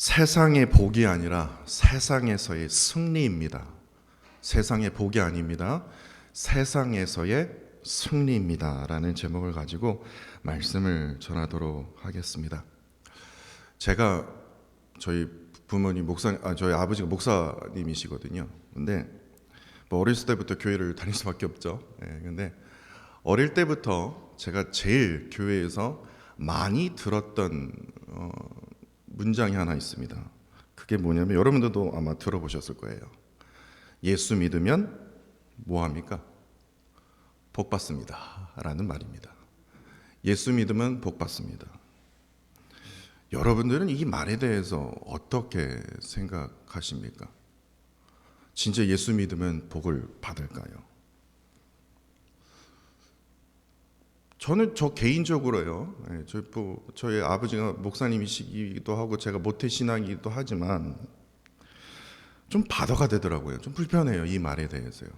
세상의 복이 아니라 세상에서의 승리입니다. 세상의 복이 아닙니다. 세상에서의 승리입니다. 라는 제목을 가지고 말씀을 전하도록 하겠습니다. 제가 저희 부모님 저희 아버지가 목사님이시거든요. 근데 어렸을 때부터 교회를 다닐 수밖에 없죠. 근데 어릴 때부터 제가 제일 교회에서 많이 들었던 문장이 하나 있습니다. 그게 뭐냐면 여러분들도 아마 들어보셨을 거예요. 예수 믿으면 뭐합니까? 복 받습니다 라는 말입니다. 예수 믿으면 복 받습니다. 여러분들은 이 말에 대해서 어떻게 생각하십니까? 진짜 예수 믿으면 복을 받을까요? 저는 저 개인적으로요. 저희 아버지가 목사님이시기도 하고 제가 모태신앙이기도 하지만 좀 바더가 되더라고요. 좀 불편해요, 이 말에 대해서요.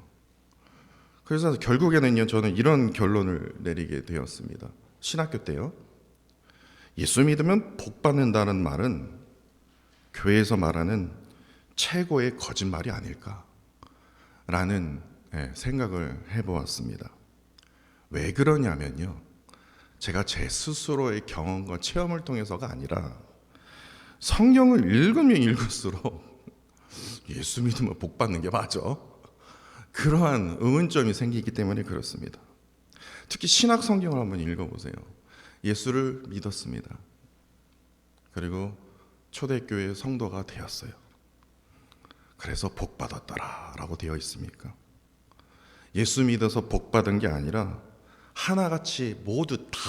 그래서 결국에는요, 저는 이런 결론을 내리게 되었습니다. 신학교 때요. 예수 믿으면 복 받는다는 말은 교회에서 말하는 최고의 거짓말이 아닐까라는 생각을 해보았습니다. 왜 그러냐면요, 제가 제 스스로의 경험과 체험을 통해서가 아니라 성경을 읽으면 읽을수록 예수 믿으면 복 받는 게 맞아? 그러한 의문점이 생기기 때문에 그렇습니다. 특히 신약 성경을 한번 읽어보세요. 예수를 믿었습니다. 그리고 초대교회 성도가 되었어요. 그래서 복 받았더라 라고 되어 있습니까? 예수 믿어서 복 받은 게 아니라 하나같이 모두 다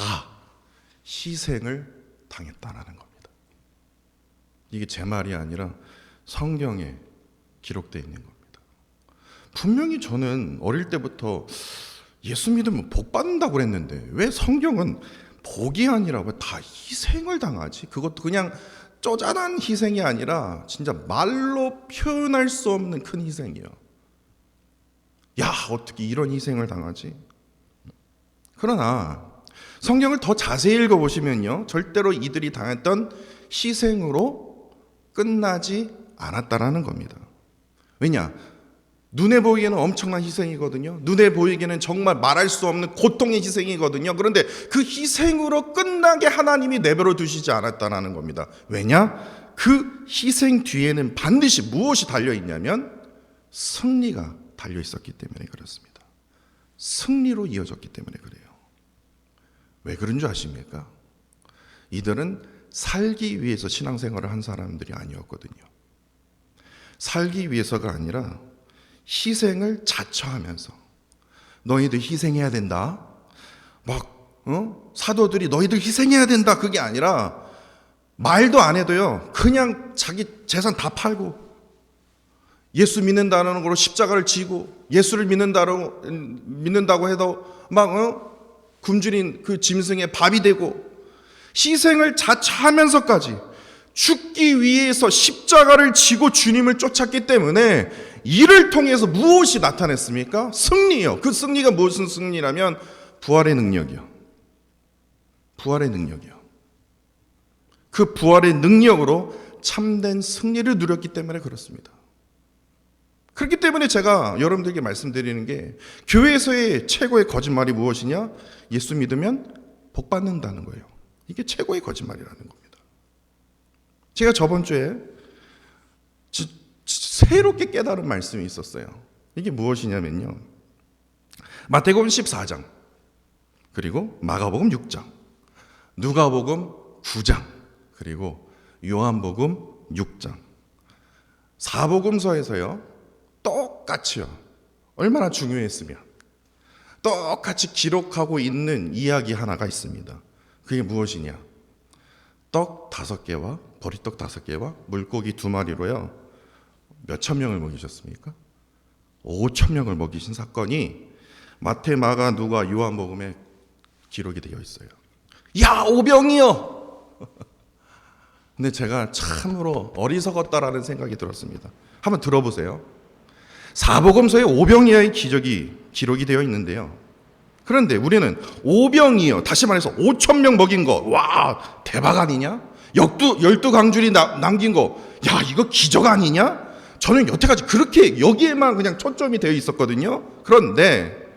희생을 당했다는 겁니다. 이게 제 말이 아니라 성경에 기록되어 있는 겁니다. 분명히 저는 어릴 때부터 예수 믿으면 복 받는다고 그랬는데 왜 성경은 복이 아니라 왜 다 희생을 당하지? 그것도 그냥 쪼잔한 희생이 아니라 진짜 말로 표현할 수 없는 큰 희생이에요. 야, 어떻게 이런 희생을 당하지? 그러나 성경을 더 자세히 읽어보시면요, 절대로 이들이 당했던 희생으로 끝나지 않았다라는 겁니다. 왜냐? 눈에 보이기에는 엄청난 희생이거든요. 눈에 보이기에는 정말 말할 수 없는 고통의 희생이거든요. 그런데 그 희생으로 끝나게 하나님이 내버려 두시지 않았다는 겁니다. 왜냐? 그 희생 뒤에는 반드시 무엇이 달려있냐면 승리가 달려있었기 때문에 그렇습니다. 승리로 이어졌기 때문에 그래요. 왜 그런 줄 아십니까? 이들은 살기 위해서 신앙생활을 한 사람들이 아니었거든요. 살기 위해서가 아니라 희생을 자처하면서 너희들 희생해야 된다. 사도들이 너희들 희생해야 된다. 그게 아니라 말도 안 해도요, 그냥 자기 재산 다 팔고 예수 믿는다는 걸로 십자가를 지고 예수를 믿는다고 해도 굶주린 그 짐승의 밥이 되고 희생을 자처하면서까지 죽기 위해서 십자가를 지고 주님을 쫓았기 때문에 이를 통해서 무엇이 나타났습니까? 승리요. 그 승리가 무슨 승리라면 부활의 능력이요. 부활의 능력이요. 그 부활의 능력으로 참된 승리를 누렸기 때문에 그렇습니다. 그렇기 때문에 제가 여러분들에게 말씀드리는 게 교회에서의 최고의 거짓말이 무엇이냐? 예수 믿으면 복 받는다는 거예요. 이게 최고의 거짓말이라는 겁니다. 제가 저번 주에 새롭게 깨달은 말씀이 있었어요. 이게 무엇이냐면요, 마태복음 14장, 그리고 마가복음 6장, 누가복음 9장, 그리고 요한복음 6장, 사복음서에서요 똑같이요, 얼마나 중요했으면 똑같이 기록하고 있는 이야기 하나가 있습니다. 그게 무엇이냐? 떡 5개와 보리떡 5개와 물고기 2마리로요 몇천 명을 먹이셨습니까? 5천 명을 먹이신 사건이 마태, 마가, 누가, 요한복음에 기록이 되어 있어요. 야, 오병이요! 근데 제가 참으로 어리석었다라는 생각이 들었습니다. 한번 들어보세요. 사복음서에 오병이어의 기적이 기록이 되어 있는데요, 그런데 우리는 오병이어, 다시 말해서 5천 명 먹인 거, 와, 대박 아니냐? 열두 강줄이 남긴 거, 야, 이거 기적 아니냐? 저는 여태까지 그렇게 여기에만 그냥 초점이 되어 있었거든요. 그런데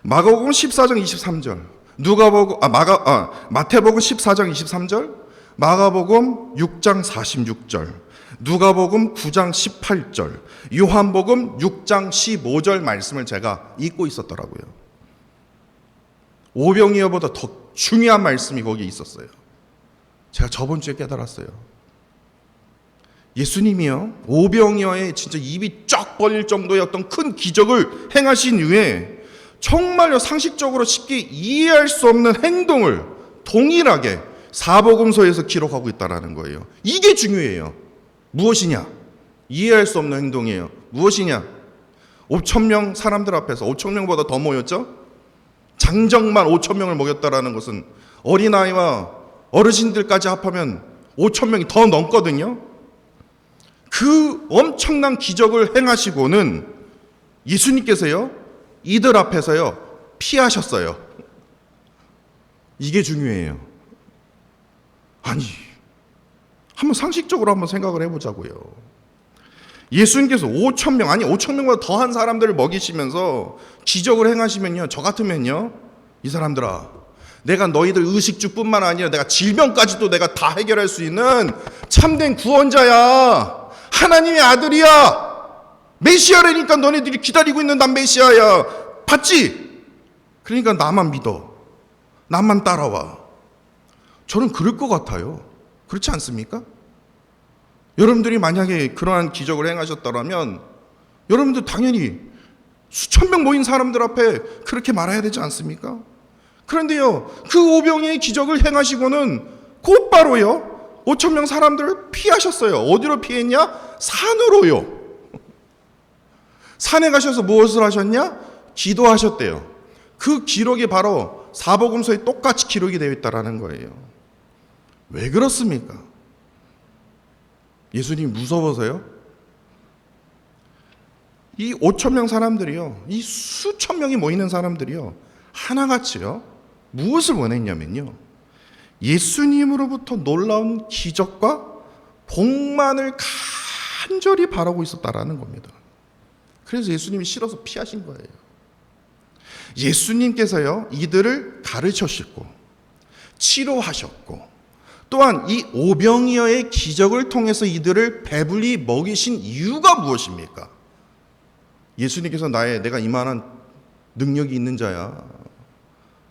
마가복음 14장 23절, 마태복음 14장 23절, 마가복음 6장 46절, 누가복음 9장 18절, 요한복음 6장 15절 말씀을 제가 읽고 있었더라고요. 오병이어보다 더 중요한 말씀이 거기에 있었어요. 제가 저번 주에 깨달았어요. 예수님이요, 오병이어의 진짜 입이 쫙 벌릴 정도의 어떤 큰 기적을 행하신 이후에 정말요 상식적으로 쉽게 이해할 수 없는 행동을 동일하게 사복음서에서 기록하고 있다는 거예요. 이게 중요해요. 무엇이냐? 이해할 수 없는 행동이에요. 무엇이냐? 5,000명 사람들 앞에서 5,000명보다 더 모였죠? 장정만 5,000명을 먹였다라는 것은 어린아이와 어르신들까지 합하면 5,000명이 더 넘거든요. 그 엄청난 기적을 행하시고는 예수님께서요, 이들 앞에서요, 피하셨어요. 이게 중요해요. 아니, 한번 상식적으로 한번 생각을 해보자고요. 예수님께서 5,000명, 아니 5,000명보다 더한 사람들을 먹이시면서 기적을 행하시면요, 저 같으면요, 이 사람들아, 내가 너희들 의식주뿐만 아니라 내가 질병까지도 내가 다 해결할 수 있는 참된 구원자야, 하나님의 아들이야, 메시아라니까 너네들이 기다리고 있는 난 메시아야, 봤지? 그러니까 나만 믿어, 나만 따라와. 저는 그럴 것 같아요. 그렇지 않습니까? 여러분들이 만약에 그러한 기적을 행하셨다면 여러분들 당연히 수천 명 모인 사람들 앞에 그렇게 말해야 되지 않습니까? 그런데요, 그 오병이의 기적을 행하시고는 곧바로요 5,000명 사람들을 피하셨어요. 어디로 피했냐? 산으로요. 산에 가셔서 무엇을 하셨냐? 기도하셨대요. 그 기록이 바로 사복음서에 똑같이 기록이 되어 있다는 거예요. 왜 그렇습니까? 예수님 무서워서요? 이 5,000명 사람들이요, 이 수천 명이 모이는 사람들이요, 하나같이요, 무엇을 원했냐면요, 예수님으로부터 놀라운 기적과 복만을 간절히 바라고 있었다라는 겁니다. 그래서 예수님이 싫어서 피하신 거예요. 예수님께서요, 이들을 가르치셨고 치료하셨고 또한 이 오병이어의 기적을 통해서 이들을 배불리 먹이신 이유가 무엇입니까? 예수님께서 내가 이만한 능력이 있는 자야,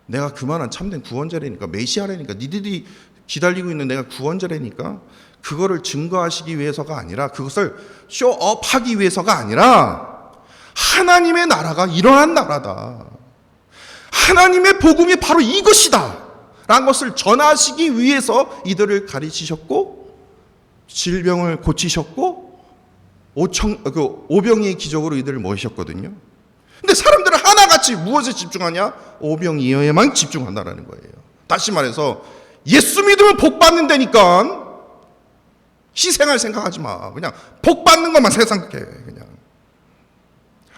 내가 그만한 참된 구원자라니까, 메시아라니까, 니들이 기다리고 있는 내가 구원자라니까, 그거를 증거하시기 위해서가 아니라, 그것을 쇼업하기 위해서가 아니라, 하나님의 나라가 일어난 나라다, 하나님의 복음이 바로 이것이다 라는 것을 전하시기 위해서 이들을 가르치셨고 질병을 고치셨고 오병이의 기적으로 이들을 모이셨거든요. 근데 사람들은 하나같이 무엇에 집중하냐? 오병이어에만 집중한다는 거예요. 다시 말해서 예수 믿으면 복 받는다니까 희생할 생각하지 마. 그냥 복 받는 것만 생각해. 그냥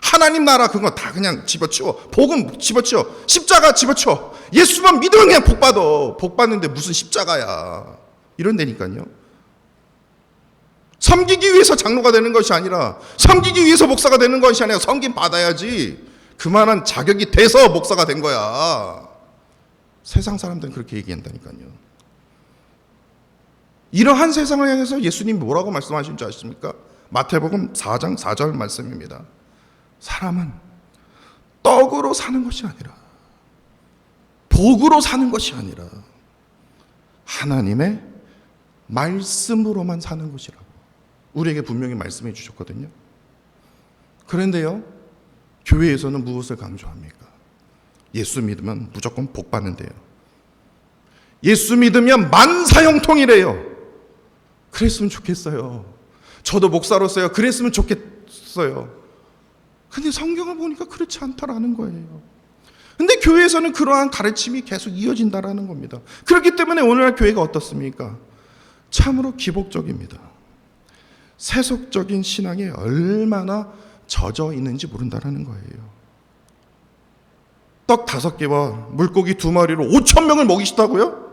하나님 나라 그거 다 그냥 집어치워. 복음 집어치워. 십자가 집어치워. 예수만 믿으면 그냥 복 받아. 복 받는데 무슨 십자가야. 이런다니까요. 섬기기 위해서 장로가 되는 것이 아니라, 섬기기 위해서 목사가 되는 것이 아니라 섬김 받아야지 그만한 자격이 돼서 목사가 된 거야. 세상 사람들은 그렇게 얘기한다니까요. 이러한 세상을 향해서 예수님이 뭐라고 말씀하신 줄 아십니까? 마태복음 4장 4절 말씀입니다. 사람은 떡으로 사는 것이 아니라, 복으로 사는 것이 아니라 하나님의 말씀으로만 사는 것이라고 우리에게 분명히 말씀해 주셨거든요. 그런데요, 교회에서는 무엇을 강조합니까? 예수 믿으면 무조건 복 받는데요. 예수 믿으면 만사형통이래요. 그랬으면 좋겠어요. 저도 목사로서요, 그랬으면 좋겠어요. 근데 성경을 보니까 그렇지 않다라는 거예요. 근데 교회에서는 그러한 가르침이 계속 이어진다라는 겁니다. 그렇기 때문에 오늘날 교회가 어떻습니까? 참으로 기복적입니다. 세속적인 신앙에 얼마나 젖어 있는지 모른다라는 거예요. 떡 5개와 물고기 2마리로 5,000명을 먹이시다고요?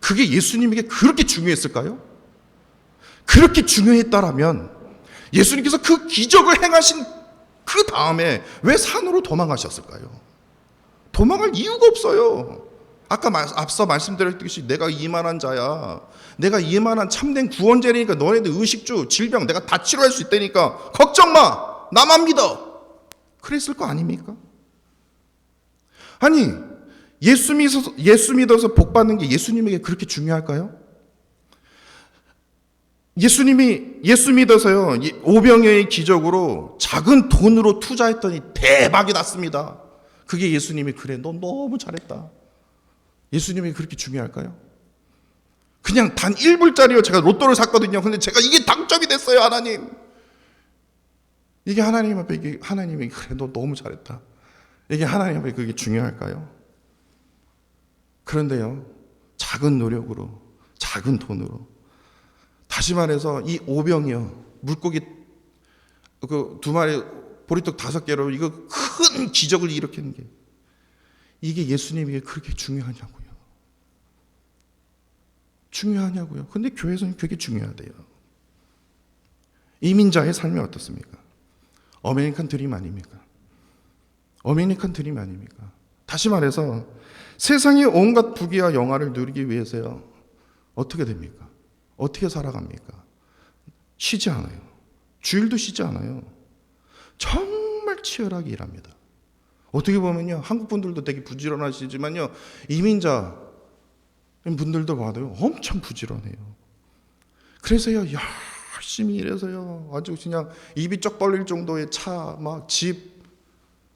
그게 예수님에게 그렇게 중요했을까요? 그렇게 중요했다라면 예수님께서 그 기적을 행하신 그 다음에 왜 산으로 도망가셨을까요? 도망갈 이유가 없어요. 아까 앞서 말씀드렸듯이 내가 이만한 자야, 내가 이만한 참된 구원자니까 너네들 의식주, 질병 내가 다 치료할 수 있다니까 걱정 마, 나만 믿어, 그랬을 거 아닙니까? 아니, 예수 믿어서 복 받는 게 예수님에게 그렇게 중요할까요? 예수님이 예수 믿어서요, 오병이어의 기적으로 작은 돈으로 투자했더니 대박이 났습니다. 그게 예수님이 그래, 너 너무 잘했다, 예수님이 그렇게 중요할까요? 그냥 단 1불짜리요, 제가 로또를 샀거든요. 근데 제가 이게 당첨이 됐어요, 하나님. 이게 하나님 앞에, 이게 하나님이 그래, 너 너무 잘했다, 이게 하나님 앞에 그게 중요할까요? 그런데요, 작은 노력으로, 작은 돈으로, 다시 말해서 이 오병이어 물고기 그 2마리 보리떡 5개로 이거 큰 기적을 일으키는 게 이게 예수님에게 그렇게 중요하냐고요. 중요하냐고요. 근데 교회에서는 그게 중요하대요. 이민자의 삶이 어떻습니까? 아메리칸 드림 아닙니까? 아메리칸 드림 아닙니까? 다시 말해서 세상의 온갖 부귀와 영화를 누리기 위해서요, 어떻게 됩니까? 어떻게 살아갑니까? 쉬지 않아요. 주일도 쉬지 않아요. 정말 치열하게 일합니다. 어떻게 보면요, 한국 분들도 되게 부지런하시지만요, 이민자 분들도 봐도요, 엄청 부지런해요. 그래서요, 열심히 일해서요, 아주 그냥 입이 쩍 벌릴 정도의 차, 막 집,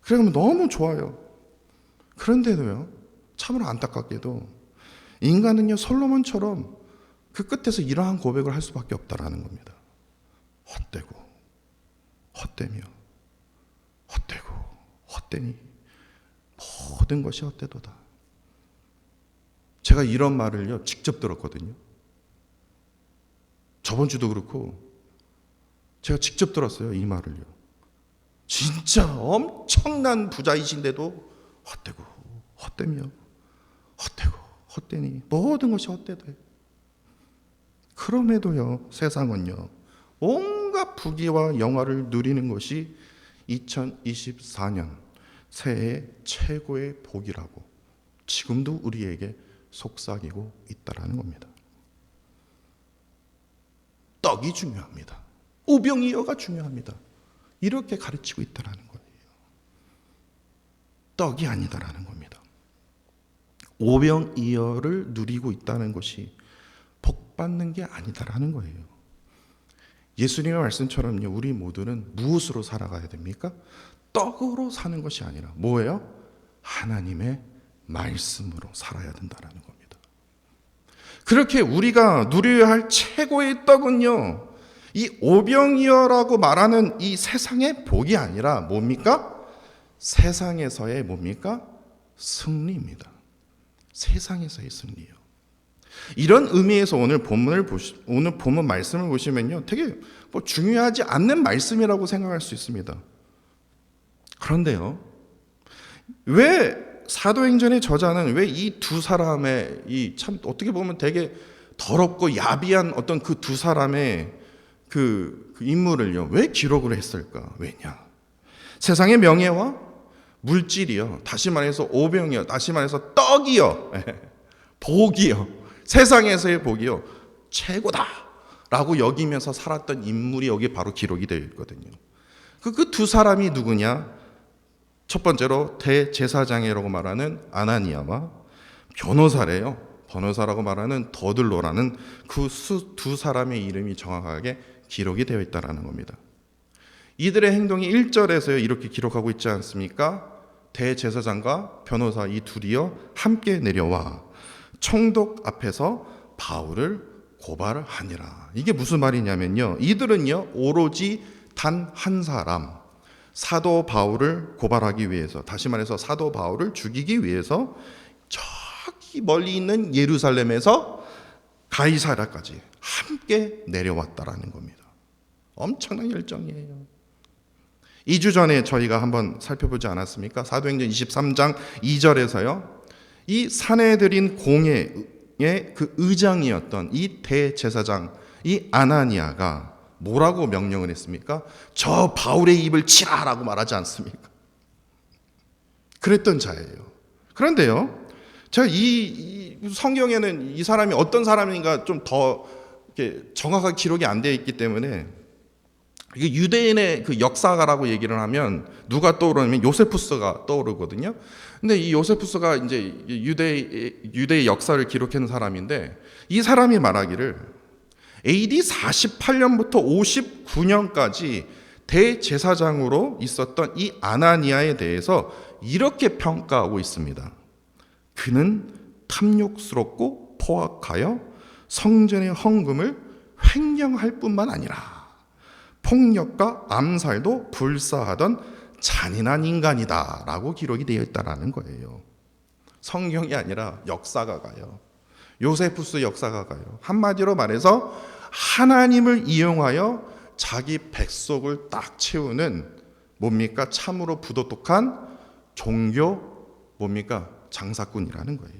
그러면 너무 좋아요. 그런데도요, 참으로 안타깝게도 인간은요, 솔로몬처럼 그 끝에서 이러한 고백을 할 수밖에 없다라는 겁니다. 헛되고 헛되며 헛되고 헛되니 모든 것이 헛되도다. 제가 이런 말을요, 직접 들었거든요. 저번 주도 그렇고 제가 직접 들었어요, 이 말을요. 진짜 엄청난 부자이신데도 헛되고 헛되며 헛되고 헛되니 모든 것이 헛되대. 그럼에도요, 세상은요, 온갖 부귀와 영화를 누리는 것이 2024년 새해 최고의 복이라고 지금도 우리에게 속삭이고 있다라는 겁니다. 떡이 중요합니다. 오병이어가 중요합니다. 이렇게 가르치고 있다라는 거예요. 떡이 아니다라는 겁니다. 오병이어를 누리고 있다는 것이 복 받는 게 아니다라는 거예요. 예수님의 말씀처럼요, 우리 모두는 무엇으로 살아가야 됩니까? 떡으로 사는 것이 아니라 뭐예요? 하나님의 말씀으로 살아야 된다라는 겁니다. 그렇게 우리가 누려야 할 최고의 떡은요, 이 오병이어라고 말하는 이 세상의 복이 아니라 뭡니까? 세상에서의 뭡니까? 승리입니다. 세상에서의 승리요. 이런 의미에서 오늘 본문 말씀을 보시면요, 되게 중요하지 않는 말씀이라고 생각할 수 있습니다. 그런데요, 왜 사도행전의 저자는 왜 이 두 사람의 이 참 어떻게 보면 되게 더럽고 야비한 어떤 그 두 사람의 그 인물을요, 왜 기록을 했을까? 왜냐? 세상의 명예와 물질이요, 다시 말해서 오병이요, 다시 말해서 떡이요, 복이요, 세상에서의 복이요, 최고다라고 여기면서 살았던 인물이 여기 바로 기록이 되어 있거든요. 그 두 사람이 누구냐? 첫 번째로 대제사장이라고 말하는 아나니아와 변호사래요. 변호사라고 말하는 더들로라는 그 두 사람의 이름이 정확하게 기록이 되어 있다는 겁니다. 이들의 행동이 1절에서 이렇게 기록하고 있지 않습니까? 대제사장과 변호사 이 둘이요, 함께 내려와 총독 앞에서 바울을 고발을 하니라. 이게 무슨 말이냐면요, 이들은요, 오로지 단 한 사람, 사도 바울을 고발하기 위해서, 다시 말해서 사도 바울을 죽이기 위해서 저기 멀리 있는 예루살렘에서 가이사랴까지 함께 내려왔다라는 겁니다. 엄청난 열정이에요. 2주 전에 저희가 한번 살펴보지 않았습니까? 사도행전 23장 2절에서요, 이 사내들인 공회 그 의장이었던 이 대제사장 이 아나니아가 뭐라고 명령을 했습니까? 저 바울의 입을 치라라고 말하지 않습니까? 그랬던 자예요. 그런데요, 제가 이 성경에는 이 사람이 어떤 사람인가 좀 더 정확하게 기록이 안 되어 있기 때문에, 이게 유대인의 그 역사가라고 얘기를 하면 누가 떠오르냐면 요세푸스가 떠오르거든요. 근데 이 요세푸스가 이제 유대의 역사를 기록한 사람인데, 이 사람이 말하기를 AD 48년부터 59년까지 대제사장으로 있었던 이 아나니아에 대해서 이렇게 평가하고 있습니다. 그는 탐욕스럽고 포악하여 성전의 헌금을 횡령할 뿐만 아니라 폭력과 암살도 불사하던 잔인한 인간이다 라고 기록이 되어 있다는 거예요. 성경이 아니라 역사가가요. 요세푸스 역사가가요. 한마디로 말해서 하나님을 이용하여 자기 백성을 딱 채우는 뭡니까? 참으로 부도덕한 종교 뭡니까? 장사꾼이라는 거예요.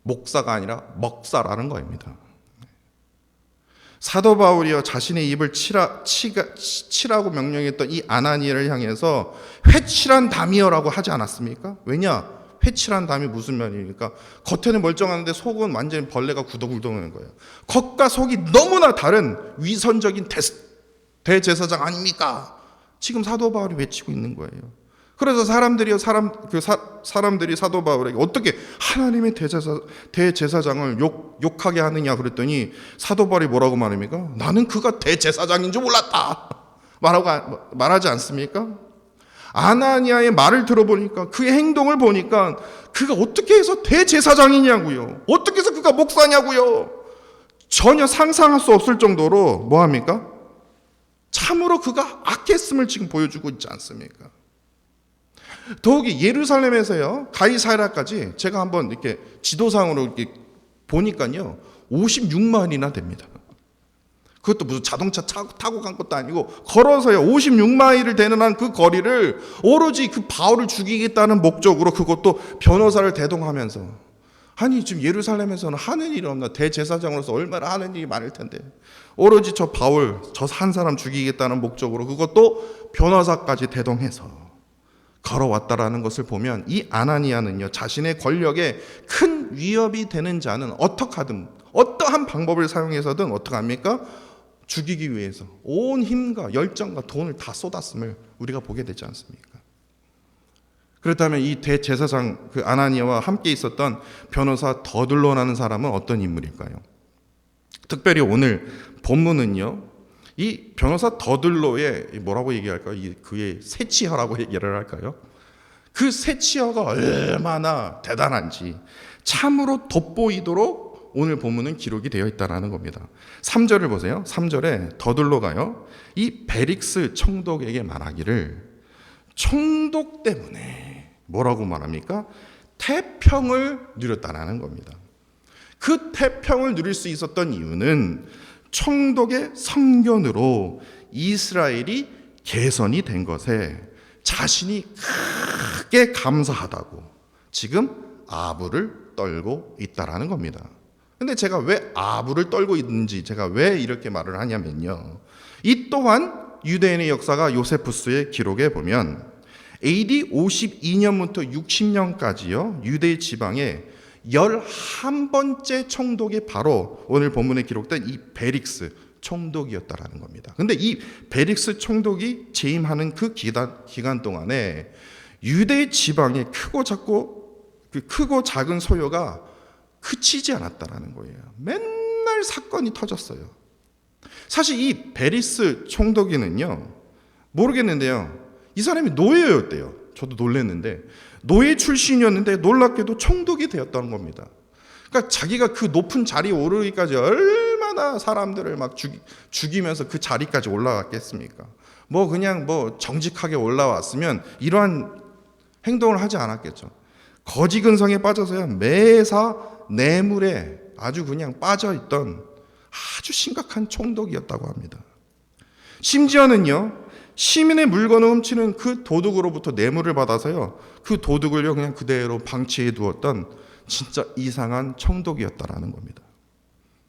목사가 아니라 먹사라는 겁니다. 사도 바울이여 자신의 입을 치라고 명령했던 이 아나니아를 향해서 회칠한 담이여라고 하지 않았습니까? 왜냐? 회칠한 담이 무슨 말입니까? 겉에는 멀쩡한데 속은 완전히 벌레가 굳어굴덩하는 거예요. 겉과 속이 너무나 다른 위선적인 대제사장 아닙니까? 지금 사도 바울이 외치고 있는 거예요. 그래서 사람들이 사도 바울에게 어떻게 하나님의 대제사장을 욕하게 하느냐 그랬더니 사도 바울이 뭐라고 말합니까? 나는 그가 대제사장인 줄 몰랐다 말하지 않습니까? 아나니아의 말을 들어보니까, 그의 행동을 보니까 그가 어떻게 해서 대제사장이냐고요, 어떻게 해서 그가 목사냐고요. 전혀 상상할 수 없을 정도로 뭐합니까? 참으로 그가 악했음을 지금 보여주고 있지 않습니까? 더욱이 예루살렘에서요, 가이사랴까지 제가 한번 이렇게 지도상으로 이렇게 보니까요, 56마일이나 됩니다. 그것도 무슨 자동차 타고 간 것도 아니고 걸어서요, 56마일을 되는 한 그 거리를 오로지 그 바울을 죽이겠다는 목적으로, 그것도 변호사를 대동하면서. 아니 지금 예루살렘에서는 하는 일이 없나? 대제사장으로서 얼마나 하는 일이 많을 텐데 오로지 저 바울 저 한 사람 죽이겠다는 목적으로 그것도 변호사까지 대동해서 걸어왔다라는 것을 보면, 이 아나니아는요, 자신의 권력에 큰 위협이 되는 자는 어떡하든 어떠한 방법을 사용해서든 어떡합니까? 죽이기 위해서 온 힘과 열정과 돈을 다 쏟았음을 우리가 보게 되지 않습니까? 그렇다면 이 대제사장 그 아나니아와 함께 있었던 변호사 더들로라는 사람은 어떤 인물일까요? 특별히 오늘 본문은요, 이 변호사 더들로의 뭐라고 얘기할까요? 그의 세치허라고 얘기를 할까요? 그 세치허가 얼마나 대단한지 참으로 돋보이도록 오늘 본문은 기록이 되어 있다는 겁니다. 3절을 보세요. 3절에 더들로가요, 이 베릭스 총독에게 말하기를, 총독 때문에 뭐라고 말합니까? 태평을 누렸다는 겁니다. 그 태평을 누릴 수 있었던 이유는 총독의 성견으로 이스라엘이 개선이 된 것에 자신이 크게 감사하다고 지금 아부를 떨고 있다라는 겁니다. 근데 제가 왜 아부를 떨고 있는지, 제가 왜 이렇게 말을 하냐면요, 이 또한 유대인의 역사가 요세푸스의 기록에 보면 AD 52년부터 60년까지요 유대 지방에 11번째 총독이 바로 오늘 본문에 기록된 이 베릭스 총독이었다라는 겁니다. 근데 이 베릭스 총독이 재임하는 그 기간 동안에 유대 지방의 크고 작은 소요가 그치지 않았다라는 거예요. 맨날 사건이 터졌어요. 사실 이 베리스 총독이는요, 모르겠는데요, 이 사람이 노예였대요. 저도 놀랐는데 노예 출신이었는데 놀랍게도 총독이 되었다는 겁니다. 그러니까 자기가 그 높은 자리에 오르기까지 얼마나 사람들을 막 죽이면서 그 자리까지 올라갔겠습니까? 그냥 정직하게 올라왔으면 이러한 행동을 하지 않았겠죠. 거지 근성에 빠져서야 매사 뇌물에 아주 그냥 빠져있던 아주 심각한 총독이었다고 합니다. 심지어는요, 시민의 물건을 훔치는 그 도둑으로부터 뇌물을 받아서요, 그 도둑을요 그냥 그대로 방치해 두었던 진짜 이상한 청독이었다라는 겁니다.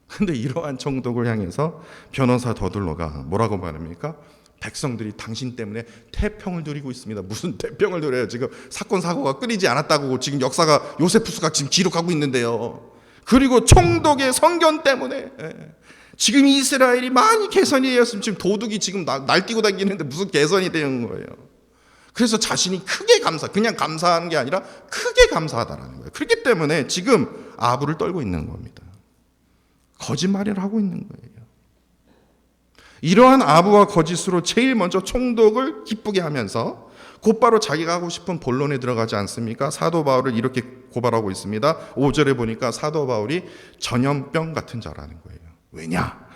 근데 이러한 청독을 향해서 변호사 더둘러가 뭐라고 말합니까? 백성들이 당신 때문에 태평을 누리고 있습니다. 무슨 태평을 누려요? 지금 사건 사고가 끊이지 않았다고 지금 역사가 요세푸스가 지금 기록하고 있는데요. 그리고 총독의 성견 때문에 지금 이스라엘이 많이 개선이 되었으면 지금 도둑이 지금 날뛰고 다니는데 무슨 개선이 되는 거예요. 그래서 자신이 크게 그냥 감사하는 게 아니라 크게 감사하다라는 거예요. 그렇기 때문에 지금 아부를 떨고 있는 겁니다. 거짓말을 하고 있는 거예요. 이러한 아부와 거짓으로 제일 먼저 총독을 기쁘게 하면서 곧바로 자기가 하고 싶은 본론에 들어가지 않습니까? 사도 바울을 이렇게 고발하고 있습니다. 5절에 보니까 사도 바울이 전염병 같은 자라는 거예요. 왜냐?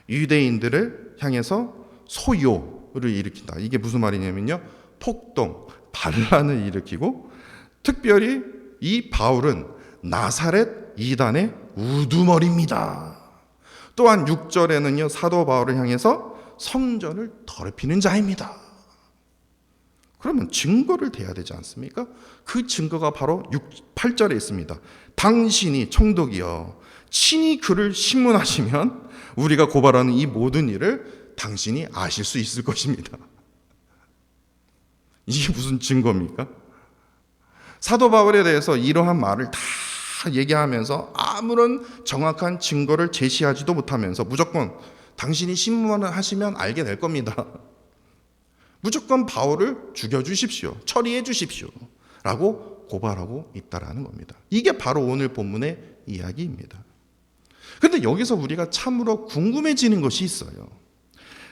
유대인들을 향해서 소요를 일으킨다. 이게 무슨 말이냐면요. 폭동, 반란을 일으키고 특별히 이 바울은 나사렛 이단의 우두머리입니다. 또한 6절에는요. 사도 바울을 향해서 성전을 더럽히는 자입니다. 그러면 증거를 대야 되지 않습니까? 그 증거가 바로 8절에 있습니다. 당신이 총독이여 친히 그를 신문하시면 우리가 고발하는 이 모든 일을 당신이 아실 수 있을 것입니다. 이게 무슨 증거입니까? 사도 바울에 대해서 이러한 말을 다 얘기하면서 아무런 정확한 증거를 제시하지도 못하면서 무조건 당신이 신문을 하시면 알게 될 겁니다. 무조건 바울을 죽여주십시오. 처리해 주십시오. 라고 고발하고 있다라는 겁니다. 이게 바로 오늘 본문의 이야기입니다. 그런데 여기서 우리가 참으로 궁금해지는 것이 있어요.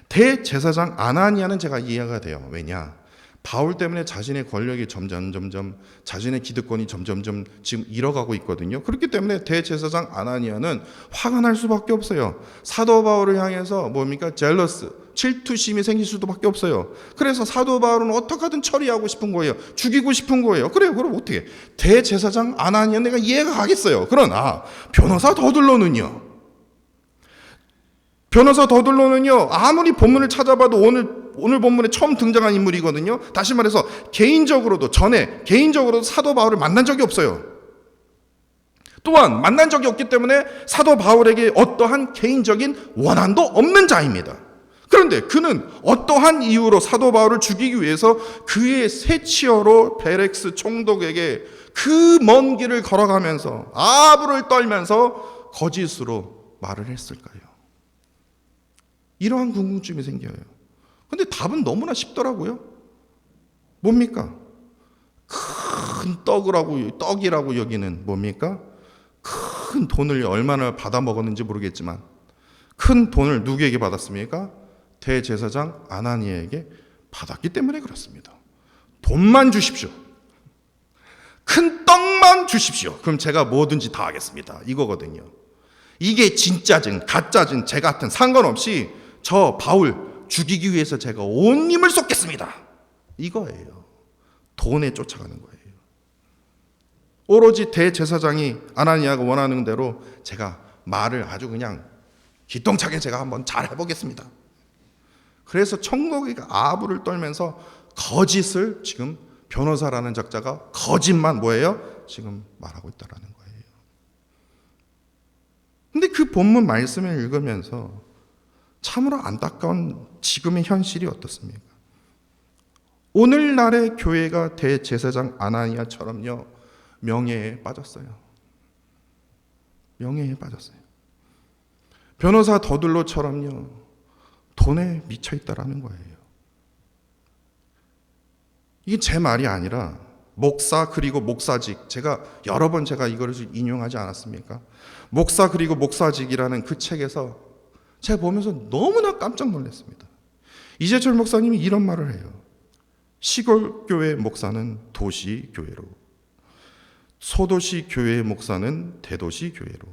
대제사장 아나니아는 제가 이해가 돼요. 왜냐? 바울 때문에 자신의 권력이 점점 자신의 기득권이 점점 지금 잃어가고 있거든요. 그렇기 때문에 대제사장 아나니아는 화가 날 수밖에 없어요. 사도 바울을 향해서 뭡니까? 젤러스, 질투심이 생길 수밖에 없어요. 그래서 사도 바울은 어떻게든 처리하고 싶은 거예요. 죽이고 싶은 거예요. 그래요. 그럼 어떻게? 대제사장 아나니아 내가 이해가 가겠어요. 그러나 변호사 더둘러는요. 변호사 더둘러는요. 아무리 본문을 찾아봐도 오늘 본문에 처음 등장한 인물이거든요. 다시 말해서 개인적으로도 사도 바울을 만난 적이 없어요. 또한 만난 적이 없기 때문에 사도 바울에게 어떠한 개인적인 원한도 없는 자입니다. 그런데 그는 어떠한 이유로 사도 바울을 죽이기 위해서 그의 세치어로 벨렉스 총독에게 그 먼 길을 걸어가면서 아부를 떨면서 거짓으로 말을 했을까요? 이러한 궁금증이 생겨요. 근데 답은 너무나 쉽더라고요. 뭡니까? 큰 떡이라고 여기는 뭡니까? 큰 돈을 얼마나 받아 먹었는지 모르겠지만 큰 돈을 누구에게 받았습니까? 대제사장 아나니아에게 받았기 때문에 그렇습니다. 돈만 주십시오. 큰 떡만 주십시오. 그럼 제가 뭐든지 다 하겠습니다. 이거거든요. 이게 진짜든 가짜든 제 같은 상관없이 저 바울 죽이기 위해서 제가 온 힘을 쏟겠습니다. 이거예요. 돈에 쫓아가는 거예요. 오로지 대제사장이 아나니아가 원하는 대로 제가 말을 아주 그냥 기똥차게 제가 한번 잘 해보겠습니다. 그래서 총독이가 아부를 떨면서 거짓을 지금 변호사라는 작자가 거짓만 뭐예요? 지금 말하고 있다라는 거예요. 근데 그 본문 말씀을 읽으면서 참으로 안타까운 지금의 현실이 어떻습니까? 오늘날의 교회가 대제사장 아나니아처럼요 명예에 빠졌어요. 명예에 빠졌어요. 변호사 더둘로처럼요 돈에 미쳐 있다라는 거예요. 이게 제 말이 아니라 목사 그리고 목사직, 제가 여러 번 이거를 인용하지 않았습니까? 목사 그리고 목사직이라는 그 책에서 제가 보면서 너무나 깜짝 놀랐습니다. 이재철 목사님이 이런 말을 해요. 시골 교회 목사는 도시 교회로, 소도시 교회 목사는 대도시 교회로,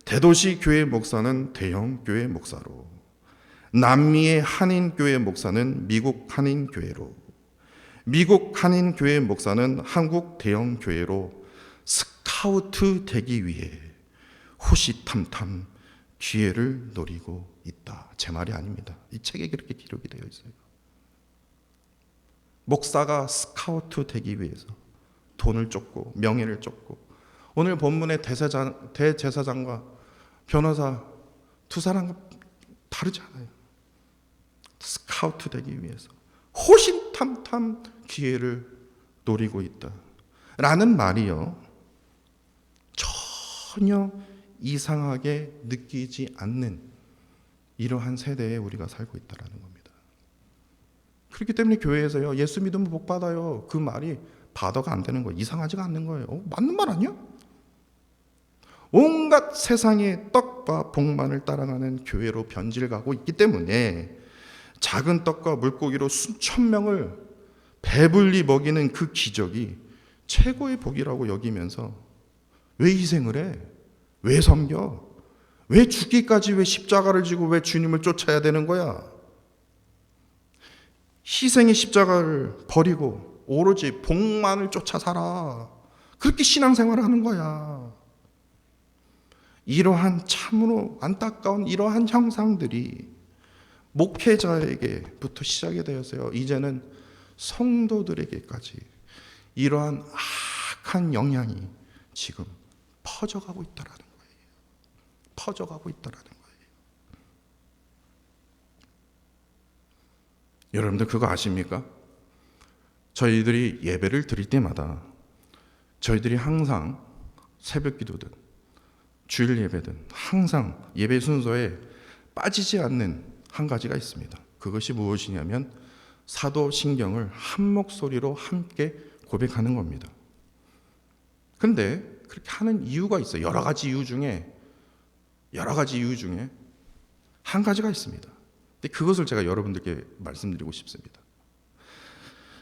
대도시 교회 목사는 대형 교회 목사로, 남미의 한인 교회 목사는 미국 한인 교회로, 미국 한인 교회 목사는 한국 대형 교회로 스카우트 되기 위해 호시탐탐 기회를 노리고 있다. 제 말이 아닙니다. 이 책에 그렇게 기록이 되어 있어요. 목사가 스카우트 되기 위해서 돈을 쫓고 명예를 쫓고 오늘 본문의 대제사장과 변호사 두 사람 다르지 않아요. 스카우트 되기 위해서 호신탐탐 기회를 노리고 있다 라는 말이요, 전혀 이상하게 느끼지 않는 이러한 세대에 우리가 살고 있다는 겁니다. 그렇기 때문에 교회에서요, 예수 믿으면 복 받아요, 그 말이 바더가 안 되는 거예요. 이상하지가 않는 거예요. 맞는 말 아니야? 온갖 세상의 떡과 복만을 따라가는 교회로 변질가고 있기 때문에 작은 떡과 물고기로 수천 명을 배불리 먹이는 그 기적이 최고의 복이라고 여기면서 왜 희생을 해? 왜 섬겨? 왜 죽기까지 왜 십자가를 지고 왜 주님을 쫓아야 되는 거야? 희생의 십자가를 버리고 오로지 복만을 쫓아 살아. 그렇게 신앙생활을 하는 거야. 이러한 참으로 안타까운 이러한 형상들이 목회자에게부터 시작이 되었어요. 이제는 성도들에게까지 이러한 악한 영향이 지금 퍼져가고 있다라는 거예요. 퍼져가고 있다라는 거예요. 여러분들 그거 아십니까? 저희들이 예배를 드릴 때마다 저희들이 항상 새벽 기도든 주일 예배든 항상 예배 순서에 빠지지 않는 한 가지가 있습니다. 그것이 무엇이냐면 사도신경을 한 목소리로 함께 고백하는 겁니다. 그런데 그렇게 하는 이유가 있어요. 여러 가지 이유 중에 한 가지가 있습니다. 근데 그것을 제가 여러분들께 말씀드리고 싶습니다.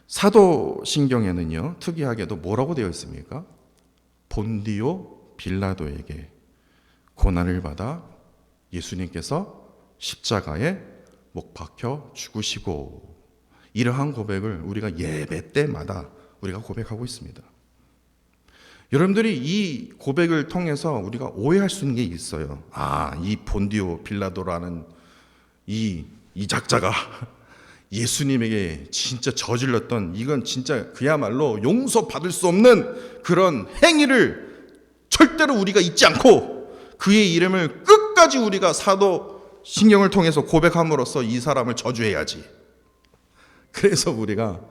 사도신경에는요, 특이하게도 뭐라고 되어 있습니까? 본디오 빌라도에게 고난을 받아 예수님께서 십자가에 못 박혀 죽으시고, 이러한 고백을 우리가 예배 때마다 우리가 고백하고 있습니다. 여러분들이 이 고백을 통해서 우리가 오해할 수 있는 게 있어요. 이 본디오 빌라도라는 이 작자가 예수님에게 진짜 저질렀던, 이건 진짜 그야말로 용서받을 수 없는 그런 행위를 절대로 우리가 잊지 않고 그의 이름을 끝까지 우리가 사도신경을 통해서 고백함으로써 이 사람을 저주해야지. 그래서 우리가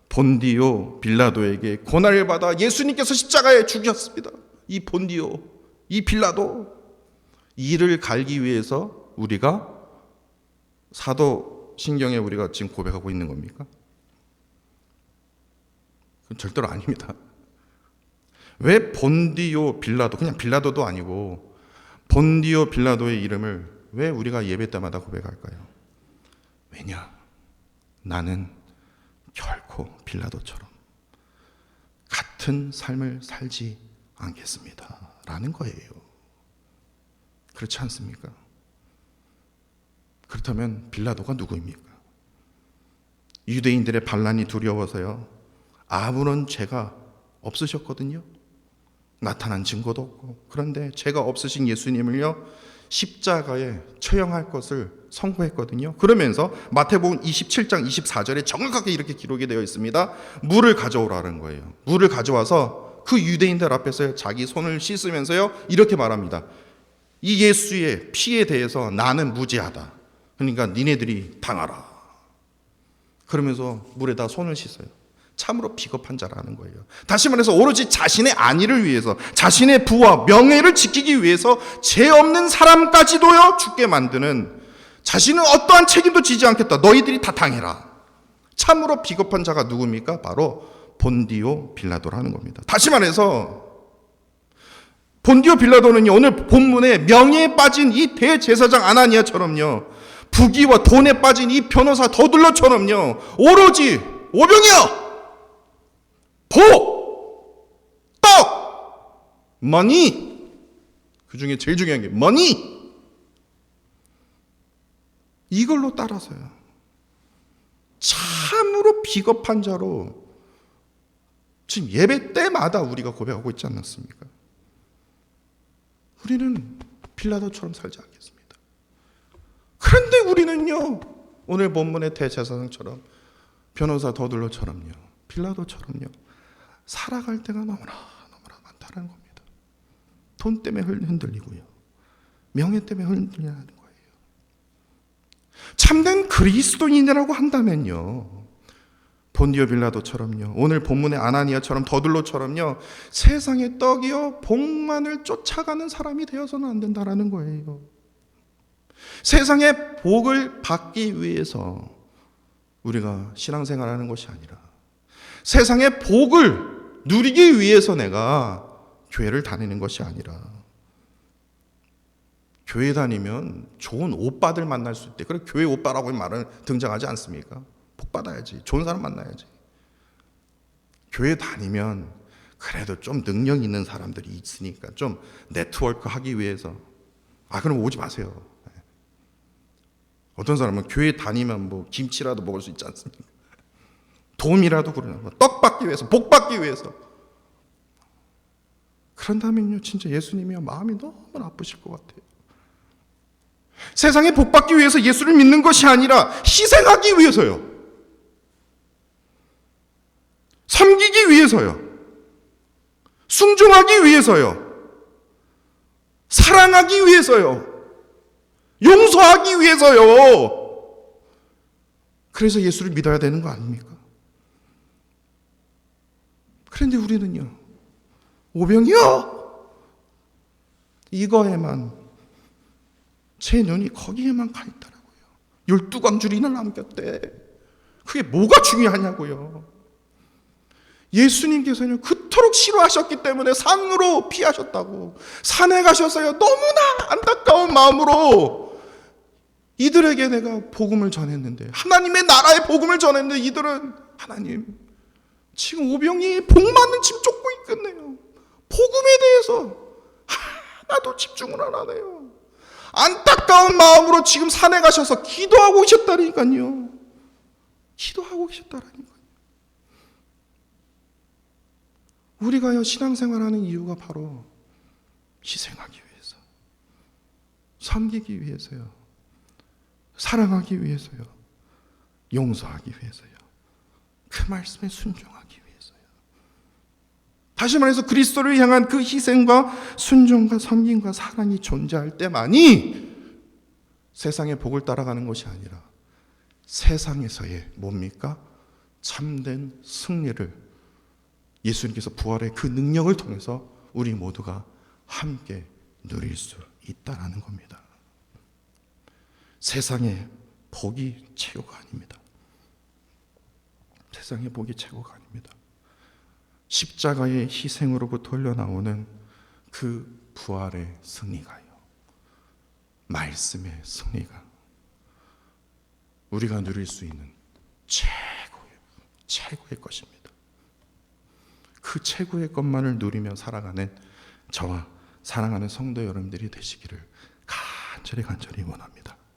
본디오 빌라도에게 고난을 받아 예수님께서 십자가에 죽으셨습니다. 이 본디오, 이 빌라도, 이를 갈기 위해서 우리가 사도신경에 우리가 지금 고백하고 있는 겁니까? 그건 절대로 아닙니다. 왜 본디오 빌라도, 그냥 빌라도도 아니고 본디오 빌라도의 이름을 왜 우리가 예배 때마다 고백할까요? 왜냐? 나는 결코 빌라도처럼 같은 삶을 살지 않겠습니다 라는 거예요. 그렇지 않습니까? 그렇다면 빌라도가 누구입니까? 유대인들의 반란이 두려워서요, 아무런 죄가 없으셨거든요. 나타난 증거도 없고. 그런데 죄가 없으신 예수님을요, 십자가에 처형할 것을 선고했거든요. 그러면서 마태복음 27장 24절에 정확하게 이렇게 기록이 되어 있습니다. 물을 가져오라는 거예요. 물을 가져와서 그 유대인들 앞에서 자기 손을 씻으면서요, 이렇게 말합니다. 이 예수의 피에 대해서 나는 무죄하다. 그러니까 니네들이 당하라. 그러면서 물에다 손을 씻어요. 참으로 비겁한 자라는 거예요. 다시 말해서 오로지 자신의 안위를 위해서, 자신의 부와 명예를 지키기 위해서 죄 없는 사람까지도요 죽게 만드는, 자신은 어떠한 책임도 지지 않겠다, 너희들이 다 당해라. 참으로 비겁한 자가 누굽니까? 바로 본디오 빌라도라는 겁니다. 다시 말해서 본디오 빌라도는요, 오늘 본문에 명예에 빠진 이 대제사장 아나니아처럼요, 부귀와 돈에 빠진 이 변호사 더둘러처럼요, 오로지 오병이어, 복, 떡, 머니, 그 중에 제일 중요한 게 머니, 이걸로 따라서요 참으로 비겁한 자로 지금 예배 때마다 우리가 고백하고 있지 않았습니까? 우리는 빌라도처럼 살지 않겠습니다. 그런데 우리는요, 오늘 본문의 대제사장처럼, 변호사 더둘러처럼요, 빌라도처럼요 살아갈 때가 너무나 많다는 겁니다. 돈 때문에 흔들리고요. 명예 때문에 흔들리는 거예요. 참된 그리스도인이라고 한다면요, 본디오 빌라도처럼요, 오늘 본문의 아나니아처럼 더들로처럼요, 세상의 떡이요 복만을 쫓아가는 사람이 되어서는 안 된다라는 거예요. 세상의 복을 받기 위해서 우리가 신앙생활하는 것이 아니라 세상의 복을 누리기 위해서 내가 교회를 다니는 것이 아니라, 교회 다니면 좋은 오빠들 만날 수 있대. 그래, 교회 오빠라고 말은 등장하지 않습니까? 복 받아야지. 좋은 사람 만나야지. 교회 다니면 그래도 좀 능력 있는 사람들이 있으니까 좀 네트워크 하기 위해서. 그럼 오지 마세요. 어떤 사람은 교회 다니면 뭐 김치라도 먹을 수 있지 않습니까? 도움이라도 그러나, 떡 받기 위해서, 복 받기 위해서. 그런다면요, 진짜 예수님이야 마음이 너무 나쁘실 것 같아요. 세상에 복 받기 위해서 예수를 믿는 것이 아니라 희생하기 위해서요, 섬기기 위해서요, 순종하기 위해서요, 사랑하기 위해서요, 용서하기 위해서요. 그래서 예수를 믿어야 되는 거 아닙니까? 그런데 우리는요, 오병이요, 이거에만, 제 눈이 거기에만 가 있더라고요. 12광주리나 남겼대. 그게 뭐가 중요하냐고요. 예수님께서는 그토록 싫어하셨기 때문에 산으로 피하셨다고. 산에 가셨어요. 너무나 안타까운 마음으로 이들에게 내가 복음을 전했는데, 하나님의 나라의 복음을 전했는데, 이들은 하나님, 지금 오병이 복만은 지금 쫓고 있겠네요. 복음에 대해서 하나도 집중을 안 하네요. 안타까운 마음으로 지금 산에 가셔서 기도하고 계셨다니까요. 기도하고 계셨다라니까요. 우리가요, 신앙생활하는 이유가 바로 희생하기 위해서, 섬기기 위해서요, 사랑하기 위해서요, 용서하기 위해서요, 그 말씀에 순종하기 위해서요. 다시 말해서 그리스도를 향한 그 희생과 순종과 섬김과 사랑이 존재할 때만이 세상의 복을 따라가는 것이 아니라 세상에서의 뭡니까? 참된 승리를 예수님께서 부활의 그 능력을 통해서 우리 모두가 함께 누릴 수 있다라는 겁니다. 세상의 복이 최고가 아닙니다. 세상의 복이 최고가 아닙니다. 십자가의 희생으로부터 흘러나오는 그 부활의 승리가요, 말씀의 승리가 우리가 누릴 수 있는 최고의 것입니다. 그 최고의 것만을 누리며 살아가는 저와 사랑하는 성도 여러분들이 되시기를 간절히 원합니다.